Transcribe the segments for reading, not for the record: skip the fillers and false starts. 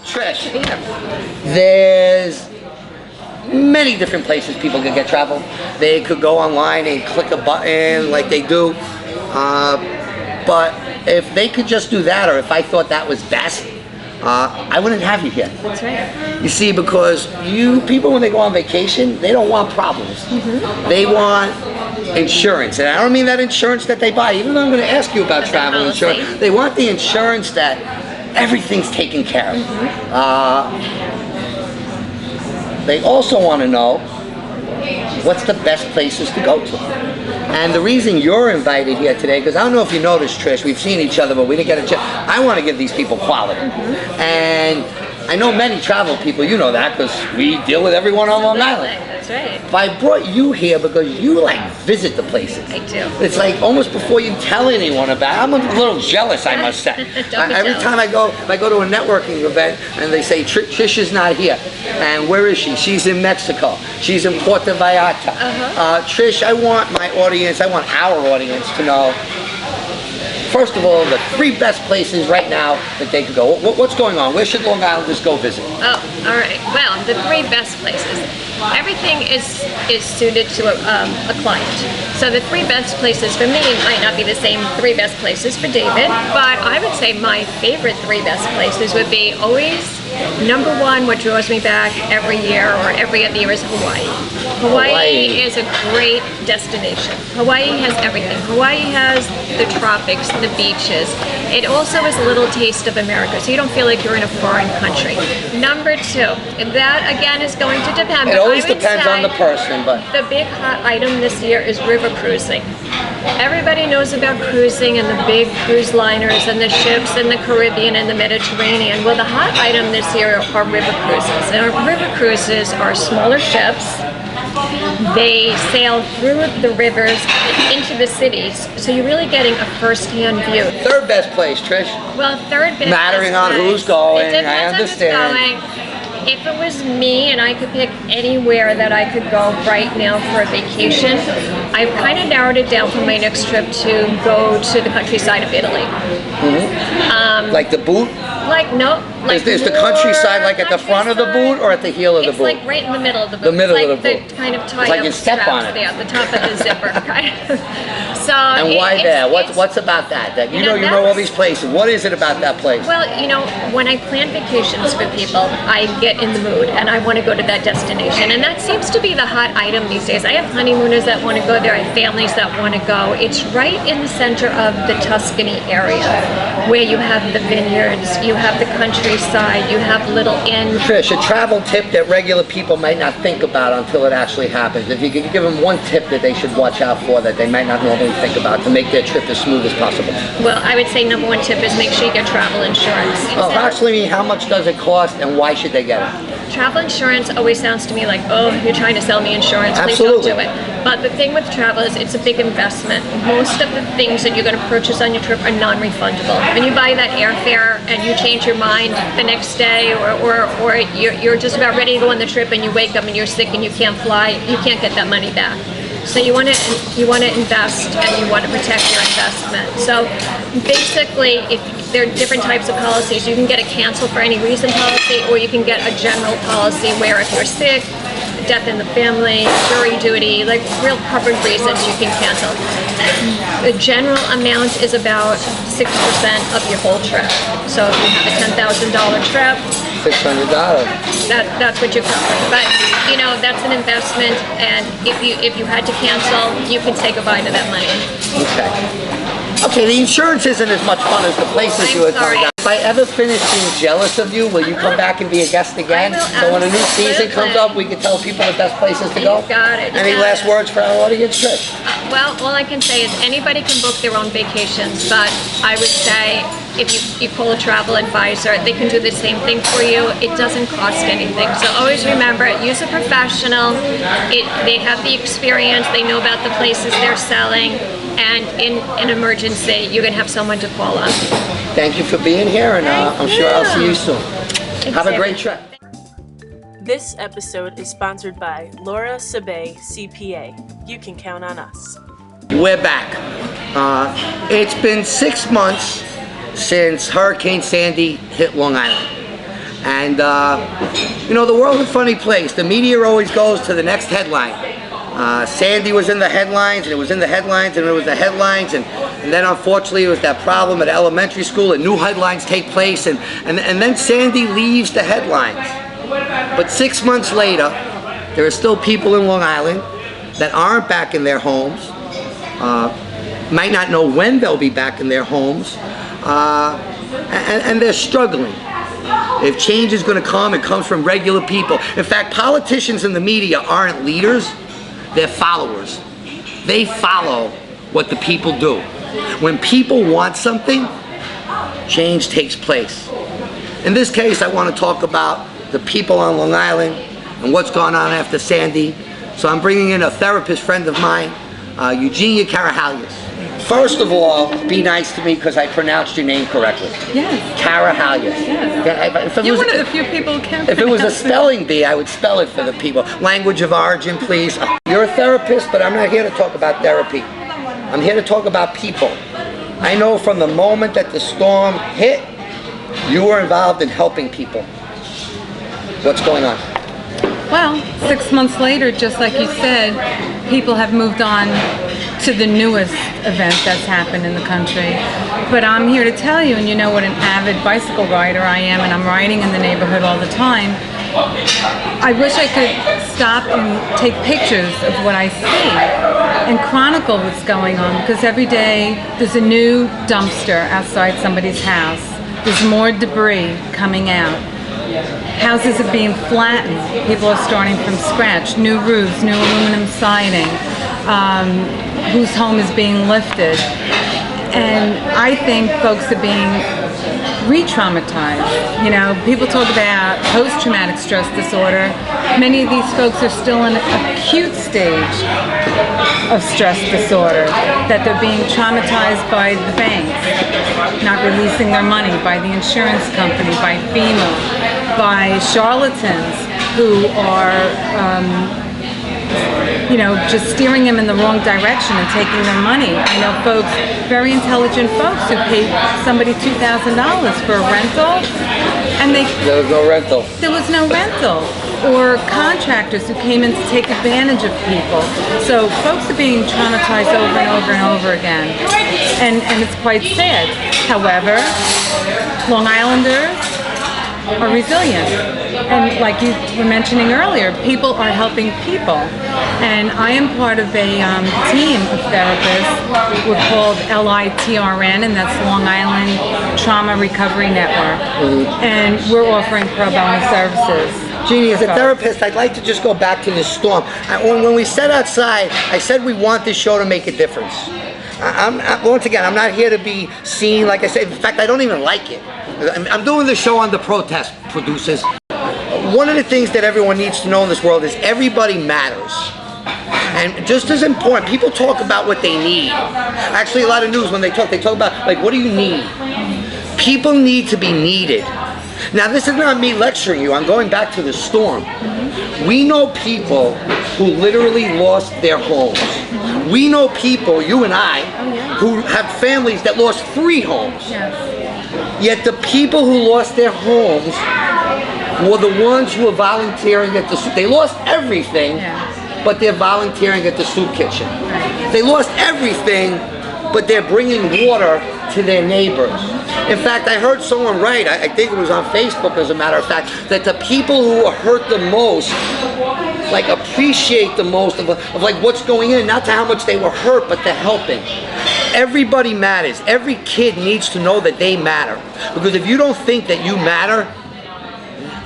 Trish, there's many different places people could get travel. They could go online and click a button like they do. But if they could just do that, or if I thought that was best, I wouldn't have you here. That's right. You see, because you people, when they go on vacation, they don't want problems. They want insurance. And I don't mean that insurance that they buy, even though I'm going to ask you about travel insurance. They want the insurance that everything's taken care of. They also want to know what's the best places to go to. And the reason you're invited here today, because I don't know if you noticed, Trish, we've seen each other, but we didn't get a chance. I want to give these people quality. And I know many travel people, you know that, because we deal with everyone on Long Island. That's right. But I brought you here because you visit the places. I do. It's like almost before you tell anyone about it. I'm a little jealous, I must say. Every time I go to a networking event and they say Trish is not here, and where is she? She's in Mexico. She's in Puerto Vallarta. Trish, I want my audience, I want our audience to know, first of all, the 3 best places right now that they could go. What's going on? Where should Long Islanders go visit? Oh, all right. Well, the 3 best places. Everything is suited to a client. So the 3 best places for me might not be the same 3 best places for David, but I would say my favorite 3 best places would be always number 1, what draws me back every year or every other year, is Hawaii. Hawaii is a great destination. Hawaii has everything. Hawaii has the tropics, the beaches. It also is a little taste of America, so you don't feel like you're in a foreign country. Number 2, that again is going to depend. It always depends on the person, but the big hot item this year is river cruising. Everybody knows about cruising and the big cruise liners and the ships in the Caribbean and the Mediterranean. Well, the hot item this year are river cruises. And river cruises are smaller ships. They sail through the rivers into the cities, so you're really getting a first-hand view. 3rd best place, Trish? Well, 3rd best Mattering place. on who's going, It depends I understand. on who's going. If it was me and I could pick anywhere that I could go right now for a vacation, I've kind of narrowed it down for my next trip to go to the countryside of Italy. Like the boot? No. Is the countryside like at the front of the boot or at the heel of the boot? It's like right in the middle of the boot. The middle it's of the boot. The kind of tie like up you step on it. There, the top of the zipper. So and why there? What's about that? That you know all these places. What is it about that place? Well, when I plan vacations for people, I get in the mood and I want to go to that destination, and that seems to be the hot item these days. I have honeymooners that want to go there. I have families that want to go. It's right in the center of the Tuscany area, where you have the vineyards, you have the countryside, you have little inns. Trish, a travel tip that regular people might not think about until it actually happens. If you could give them one tip that they should watch out for that they might not normally think about to make their trip as smooth as possible. Well, I would say number 1 tip is make sure you get travel insurance. Oh, actually, how much does it cost and why should they get it? Travel insurance always sounds to me like, oh, you're trying to sell me insurance. Absolutely. Please don't do it. But the thing with travel is it's a big investment. Most of the things that you're going to purchase on your trip are non-refundable. When you buy that airfare and you change your mind the next day, or you're just about ready to go on the trip and you wake up and you're sick and you can't fly, you can't get that money back. So you want to invest and you want to protect your investment. So basically, if there are different types of policies, you can get a cancel for any reason policy, or you can get a general policy where if you're sick, death in the family, jury duty, like real covered reasons, you can cancel. The general amount is about 6% of your whole trip. So if you have a $10,000 trip, $600. That's what you cover. But that's an investment, and if you had to cancel, you can say goodbye to that money. Okay, the insurance isn't as much fun as the places you were talking about. If I ever finish being jealous of you, will you come back and be a guest again? So when a new season comes up, we can tell people the best places to go? You got it. Any last words for our audience, Trish? Well, all I can say is anybody can book their own vacations, but I would say if you call a travel advisor, they can do the same thing for you. It doesn't cost anything. So always remember, use a professional. They have the experience. They know about the places they're selling. And in an emergency, you're going to have someone to call on. Thank you for being here, and I'm sure I'll see you soon. Have a great trip. This episode is sponsored by Laura Sabay CPA. You can count on us. We're back. It's been 6 months since Hurricane Sandy hit Long Island. And, you know, the world's a funny place. The media always goes to the next headline. Sandy was in the headlines, and it was in the headlines, and it was the headlines, and then unfortunately it was that problem at elementary school, and new headlines take place, and then Sandy leaves the headlines. But 6 months later, there are still people in Long Island that aren't back in their homes, might not know when they'll be back in their homes, and they're struggling. If change is going to come, it comes from regular people. In fact, politicians and the media aren't leaders, they're followers. They follow what the people do. When people want something, change takes place. In this case, I want to talk about the people on Long Island and what's gone on after Sandy. So I'm bringing in a therapist friend of mine, Eugenia Karahalios. First of all, be nice to me because I pronounced your name correctly. Yes. Karahalios. Yes. You're one of the few people who can. If it was a spelling bee, I would spell it for the people. Language of origin, please. You're a therapist, but I'm not here to talk about therapy. I'm here to talk about people. I know from the moment that the storm hit, you were involved in helping people. What's going on? Well, 6 months later, just like you said, people have moved on to the newest event that's happened in the country. But I'm here to tell you, and you know what an avid bicycle rider I am, and I'm riding in the neighborhood all the time. I wish I could stop and take pictures of what I see and chronicle what's going on, because every day there's a new dumpster outside somebody's house. There's more debris coming out. Houses are being flattened. People are starting from scratch. New roofs, new aluminum siding, whose home is being lifted. And I think folks are being re-traumatized. You know, people talk about post-traumatic stress disorder. Many of these folks are still in an acute stage of stress disorder, that they're being traumatized by the banks, not releasing their money, by the insurance company, by FEMA, by charlatans who are you know, just steering them in the wrong direction and taking their money. I know folks, very intelligent folks, who paid somebody $2,000 for a rental, and there was no rental. There was no rental. Or contractors who came in to take advantage of people. So folks are being traumatized over and over and over again. And it's quite sad. However, Long Islanders are resilient. And like you were mentioning earlier, people are helping people. And I am part of a team of therapists. We're called LITRN, and that's Long Island Trauma Recovery Network. And we're offering pro bono services. Jeannie, as a therapist, I'd like to just go back to this storm. When we sat outside, I said we want this show to make a difference. Once again, I'm not here to be seen, like I said. In fact, I don't even like it. I'm doing the show under protest, producers. One of the things that everyone needs to know in this world is everybody matters. And just as important, people talk about what they need. Actually, a lot of news, when they talk about, like, what do you need? People need to be needed. Now, this is not me lecturing you. I'm going back to the storm. We know people who literally lost their homes. We know people, you and I, who have families that lost 3 homes. Yet the people who lost their homes were the ones who were volunteering at the soup. They lost everything, but they're volunteering at the soup kitchen. They lost everything, but they're bringing water to their neighbors. In fact, I heard someone write, I think it was on Facebook as a matter of fact, that the people who are hurt the most, like, appreciate the most of like what's going in, not to how much they were hurt, but the helping. Everybody matters. Every kid needs to know that they matter. Because if you don't think that you matter,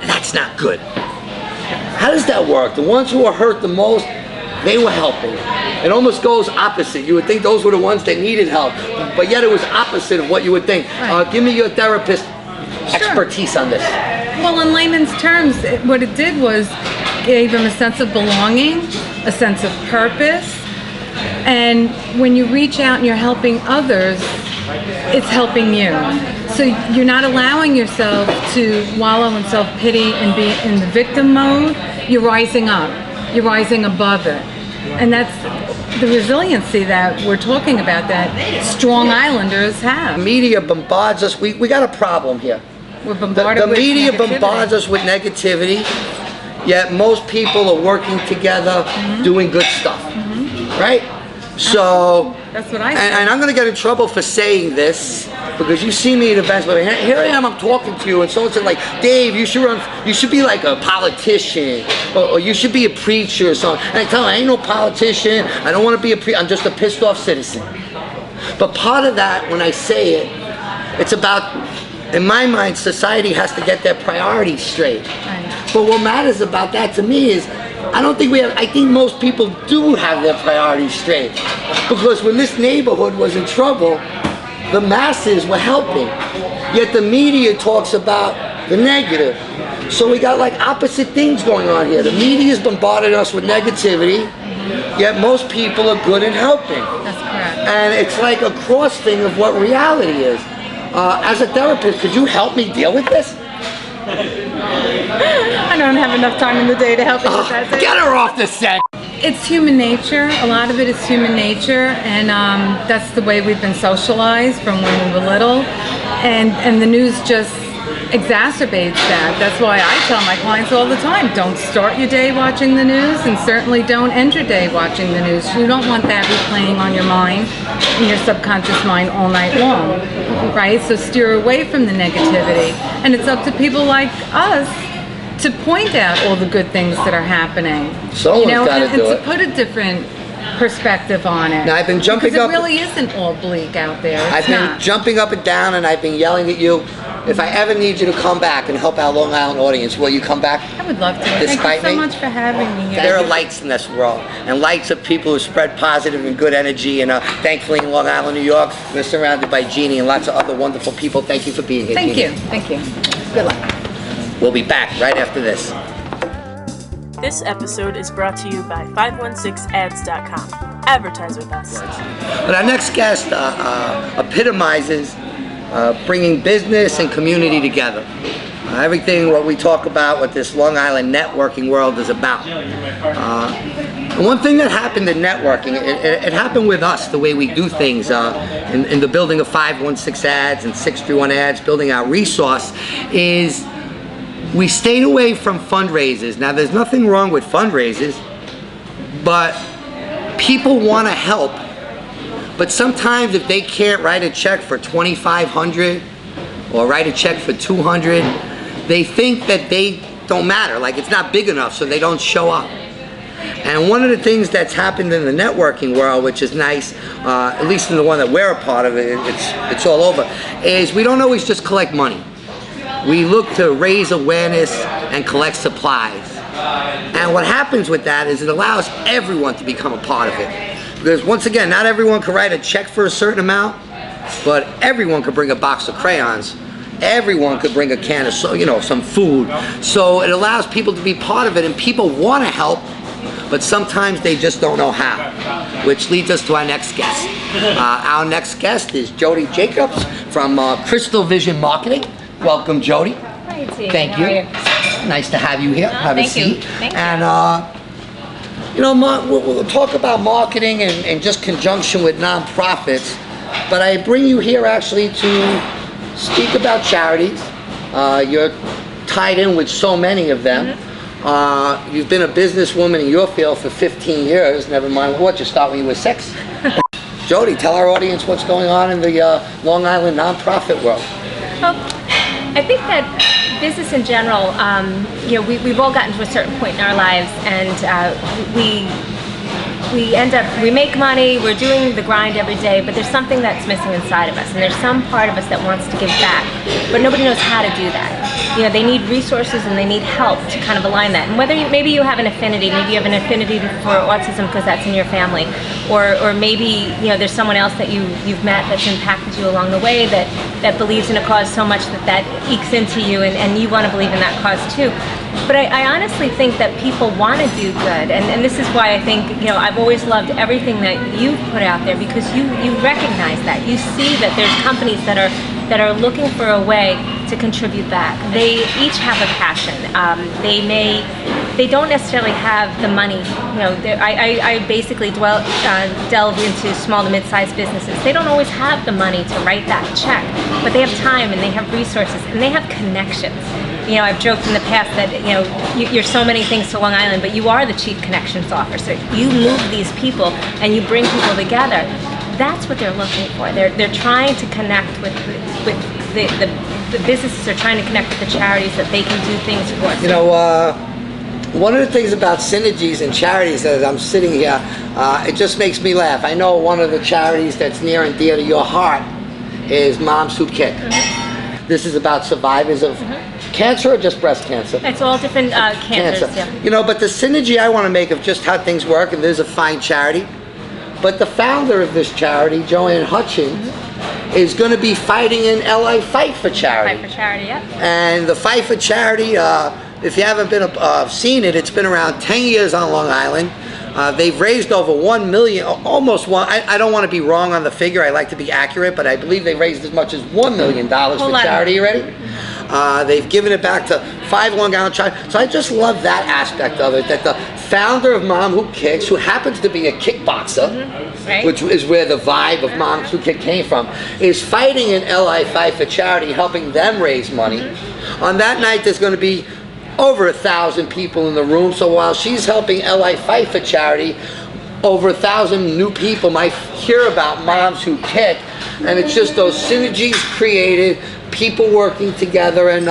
that's not good. How does that work? The ones who are hurt the most, they were helping. It almost goes opposite. You would think those were the ones that needed help, but yet it was opposite of what you would think. Give me your therapist expertise on this. Well, in layman's terms, what it did was gave them a sense of belonging, a sense of purpose, and when you reach out and you're helping others, it's helping you. So you're not allowing yourself to wallow in self-pity and be in the victim mode. You're rising up. You're rising above it. And that's the resiliency that we're talking about, that strong Islanders have. Media bombards us. We got a problem here. We're bombarded the with media negativity. bombards us with negativity, yet most people are working together, doing good stuff, right? So, That's what I and I'm going to get in trouble for saying this because you see me at events, but here I am, I'm talking to you, and someone said like, Dave, you should be like a politician, or you should be a preacher or something. And I tell them, I ain't no politician, I don't want to be a preacher, I'm just a pissed off citizen. But part of that, when I say it, it's about, in my mind, society has to get their priorities straight. Right. But what matters about that to me is, I think most people do have their priorities straight. Because when this neighborhood was in trouble, the masses were helping. Yet the media talks about the negative. So we got like opposite things going on here. The media's bombarded us with negativity, yet most people are good in helping. That's correct. And it's like a cross thing of what reality is. As a therapist, could you help me deal with this? I don't have enough time in the day to help you with that. Get her off the set! It's human nature. A lot of it is human nature, and that's the way we've been socialized from when we were little. And the news just exacerbates that. That's why I tell my clients all the time, don't start your day watching the news, and certainly don't end your day watching the news. You don't want that replaying on your mind, in your subconscious mind all night long, right? So steer away from the negativity. And it's up to people like us to point out all the good things that are happening. Someone's gotta and do to it. put a different perspective on it. Now, I've been jumping because up- it really isn't all bleak out there. It's I've been not. jumping up and down, and I've been yelling at you. If I ever need you to come back and help our Long Island audience, will you come back? I would love to. Thank you Despite so me? much for having me here. There are lights in this world, and lights are people who spread positive and good energy, and thankfully in Long Island, New York, we're surrounded by Jeannie and lots of other wonderful people. Thank you for being here, Thank Jeannie. you. Thank you. Good luck. We'll be back right after this. This episode is brought to you by 516ads.com. Advertise with us. But our next guest epitomizes bringing business and community together. Everything what we talk about, what this Long Island networking world is about. And one thing that happened in networking, it happened with us, the way we do things in the building of 516 Ads and 631 Ads, building our resource, is we stayed away from fundraisers. Now, there's nothing wrong with fundraisers, but people want to help. But sometimes if they can't write a check for $2,500 or write a check for $200, they think that they don't matter, like it's not big enough, so they don't show up. And one of the things that's happened in the networking world, which is nice, at least in the one that we're a part of, it's all over, is we don't always just collect money. We look to raise awareness and collect supplies. And what happens with that is it allows everyone to become a part of it. Because once again, not everyone can write a check for a certain amount, but everyone could bring a box of crayons. Everyone could bring a can of, some food. So it allows people to be part of it, and people want to help, but sometimes they just don't know how. Which leads us to our next guest. Our next guest is Jody Jacobs from Crystal Vision Marketing. Welcome, Jody. Hi, T. Thank How are you. Nice to have you here. Have a thank you. seat. Thank you. And we'll talk about marketing and just conjunction with nonprofits, but I bring you here actually to speak about charities. You're tied in with so many of them. You've been a businesswoman in your field for 15 years, never mind what, you start when you were 6. Jody, tell our audience what's going on in the Long Island nonprofit world. Well, I think that business in general, we've all gotten to a certain point in our lives, and we make money, we're doing the grind every day, but there's something that's missing inside of us, and there's some part of us that wants to give back, but nobody knows how to do that. They need resources and they need help to kind of align that. And whether maybe you have an affinity, maybe you have an affinity for autism because that's in your family, or maybe there's someone else that you've met that's impacted you along the way that believes in a cause so much that ekes into you, and you want to believe in that cause too. But I honestly think that people want to do good, and this is why I think I've always loved everything that you've put out there, because you recognize that. You see that there's companies that are looking for a way to contribute back. They each have a passion. They don't necessarily have the money. I basically delve into small to mid-sized businesses. They don't always have the money to write that check, but they have time and they have resources and they have connections. You know, I've joked in the past that, you know, you're so many things to Long Island, but you are the chief connections officer. You move these people and you bring people together. That's what they're looking for. They're trying to connect with the businesses are trying to connect with the charities that they can do things for. You know, one of the things about synergies and charities, as I'm sitting here, it just makes me laugh. I know one of the charities that's near and dear to your heart is Moms Who Kick. This is about survivors of cancer or just breast cancer? It's all different cancers. Yeah. You know, but the synergy I want to make of just how things work, and there's a fine charity, but the founder of this charity, Joanne Hutchins, is going to be fighting in LA Fight for Charity. Fight for Charity, yeah. And the Fight for Charity, if you haven't been seen it, it's been around 10 years on Long Island. They've raised over 1 million, almost one. I don't want to be wrong on the figure. I like to be accurate, but I believe they raised as much as $1 million for charity already. They've given it back to 5 Long Island charities. So I just love that aspect of it, that the founder of Mom Who Kicks, who happens to be a kickboxer, right, which is where the vibe of Moms Who Kick came from, is fighting in LA Fight for Charity, helping them raise money. On that night, there's going to be over 1,000 people in the room. So while she's helping LA Fight for Charity, over 1,000 new people might hear about Moms Who Kick, and it's just those synergies created, people working together. And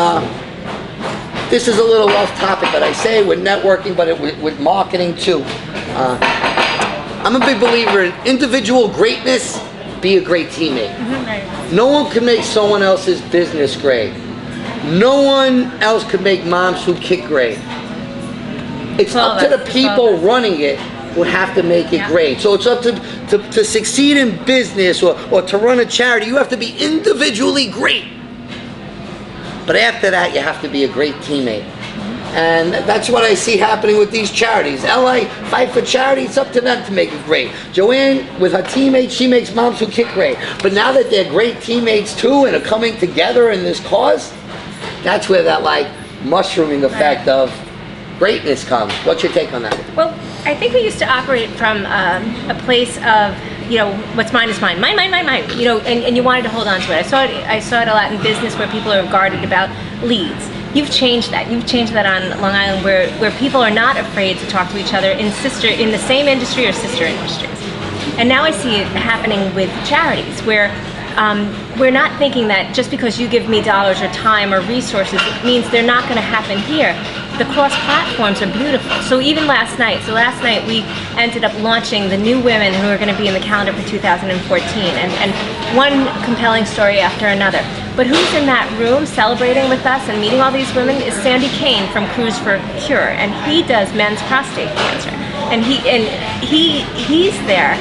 this is a little off topic, but I say with networking, but with marketing too. I'm a big believer in individual greatness. Be a great teammate. No one can make someone else's business great. No one else could make Moms Who Kick great. It's up to the people running it who have to make it great. So it's up to succeed in business or to run a charity, you have to be individually great. But after that, you have to be a great teammate. And that's what I see happening with these charities. LA Fight for Charity, it's up to them to make it great. Joanne, with her teammates, she makes Moms Who Kick great. But now that they're great teammates too and are coming together in this cause, that's where that like mushrooming effect of greatness comes. What's your take on that? Well, I think we used to operate from a place of, you know, what's mine is mine, mine, you know, and you wanted to hold on to it. I saw it a lot in business where people are guarded about leads. You've changed that. You've changed that on Long Island where people are not afraid to talk to each other in the same industry or sister industries. And now I see it happening with charities where we're not thinking that just because you give me dollars or time or resources, it means they're not going to happen here. The cross platforms are beautiful. So even last night we ended up launching the new women who are going to be in the calendar for 2014, and one compelling story after another. But who's in that room celebrating with us and meeting all these women is Sandy Kane from Crews for Cure, and he does men's prostate cancer, and he's there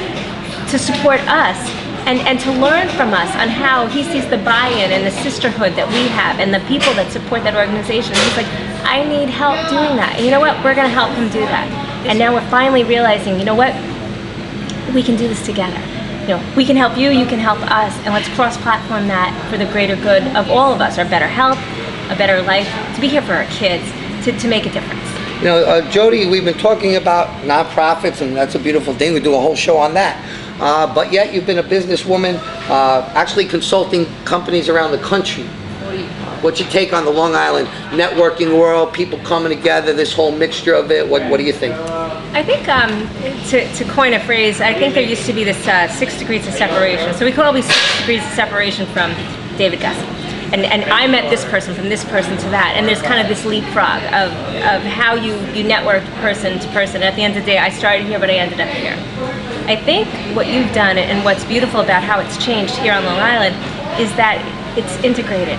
to support us. And to learn from us on how he sees the buy-in and the sisterhood that we have and the people that support that organization. He's like, I need help doing that. And you know what? We're going to help him do that. And now we're finally realizing, you know what? We can do this together. You know, we can help you, you can help us, and let's cross-platform that for the greater good of all of us, our better health, a better life, to be here for our kids, to make a difference. You know, Jody, we've been talking about nonprofits, and that's a beautiful thing. We do a whole show on that. But yet you've been a businesswoman, actually consulting companies around the country. What's your take on the Long Island networking world, people coming together, this whole mixture of it? What do you think? I think, to coin a phrase, I think there used to be this 6 degrees of separation. So we could all be 6 degrees of separation from David Gussie. And I met this person from this person to that, and there's kind of this leapfrog of how you network person to person. At the end of the day, I started here, but I ended up here. I think what you've done and what's beautiful about how it's changed here on Long Island is that it's integrated.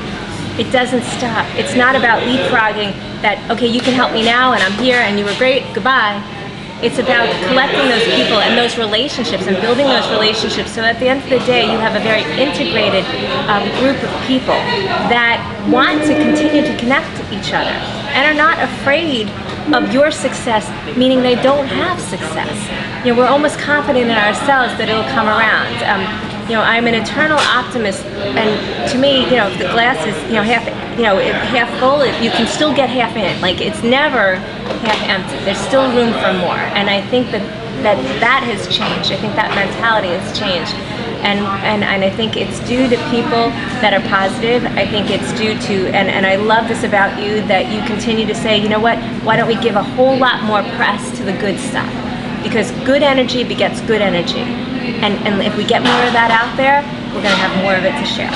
It doesn't stop. It's not about leapfrogging that, okay, you can help me now and I'm here and you were great, goodbye. It's about collecting those people and those relationships and building those relationships so at the end of the day you have a very integrated group of people that want to continue to connect to each other and are not afraid of your success, meaning they don't have success. You know, we're almost confident in ourselves that it'll come around. You know, I'm an eternal optimist, and to me, you know, if the glass is, you know, half full, you can still get half in. Like, it's never half empty. There's still room for more. And I think that that has changed. I think that mentality has changed. And I think it's due to people that are positive. I think it's due to, and I love this about you, that you continue to say, you know what, why don't we give a whole lot more press to the good stuff? Because good energy begets good energy. And if we get more of that out there, we're going to have more of it to share.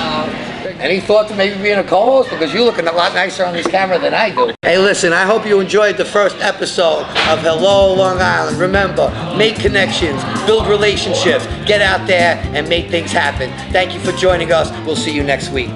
Any thought to maybe being a co-host? Because you're looking a lot nicer on this camera than I do. Hey, listen, I hope you enjoyed the first episode of Hello Long Island. Remember, make connections, build relationships, get out there and make things happen. Thank you for joining us. We'll see you next week.